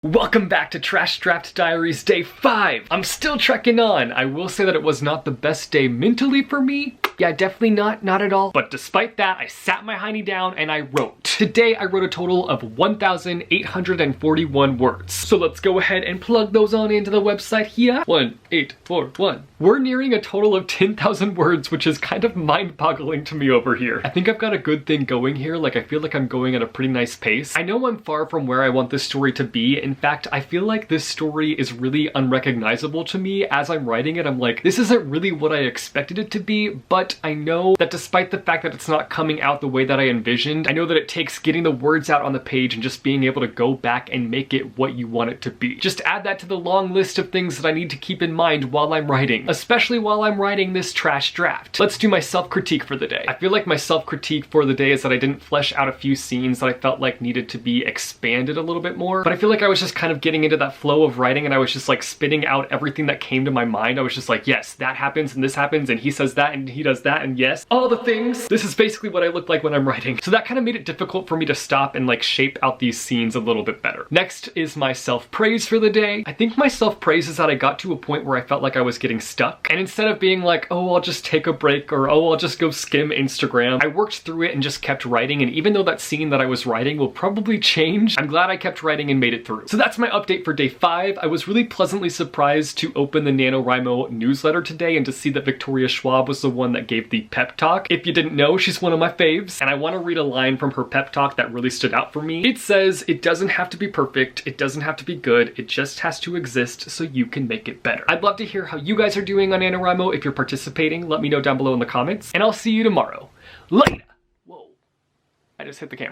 Welcome back to Trash Draft Diaries Day 5. I'm still trekking on. I will say that it was not the best day mentally for me. Yeah, definitely not at all. But despite that, I sat my hiney down and I wrote. Today, I wrote a total of 1,841 words. So let's go ahead and plug those on into the website here. 1841. We're nearing a total of 10,000 words, which is kind of mind-boggling to me over here. I think I've got a good thing going here. Like, I feel like I'm going at a pretty nice pace. I know I'm far from where I want this story to be. In fact, I feel like this story is really unrecognizable to me. As I'm writing it, I'm like, this isn't really what I expected it to be, but I know that despite the fact that it's not coming out the way that I envisioned, I know that it takes getting the words out on the page and just being able to go back and make it what you want it to be. Just add that to the long list of things that I need to keep in mind while I'm writing, especially while I'm writing this trash draft. Let's do my self-critique for the day. I feel like my self-critique for the day is that I didn't flesh out a few scenes that I felt like needed to be expanded a little bit more, but I feel like I was just kind of getting into that flow of writing and I was just like spitting out everything that came to my mind. I was just like, yes, that happens and this happens and he says that and he does that and yes, all the things. This is basically what I look like when I'm writing. So that kind of made it difficult for me to stop and like shape out these scenes a little bit better. Next is my self-praise for the day. I think my self-praise is that I got to a point where I felt like I was getting stuck. And instead of being like, oh, I'll just take a break or oh, I'll just go skim Instagram, I worked through it and just kept writing. And even though that scene that I was writing will probably change, I'm glad I kept writing and made it through. So that's my update for day 5. I was really pleasantly surprised to open the NaNoWriMo newsletter today and to see that Victoria Schwab was the one that gave the pep talk. If you didn't know, she's one of my faves, and I want to read a line from her pep talk that really stood out for me. It says, "It doesn't have to be perfect, it doesn't have to be good, it just has to exist so you can make it better." I'd love to hear how you guys are doing on NaNoWriMo. If you're participating, let me know down below in the comments, and I'll see you tomorrow. Later! Whoa, I just hit the camera.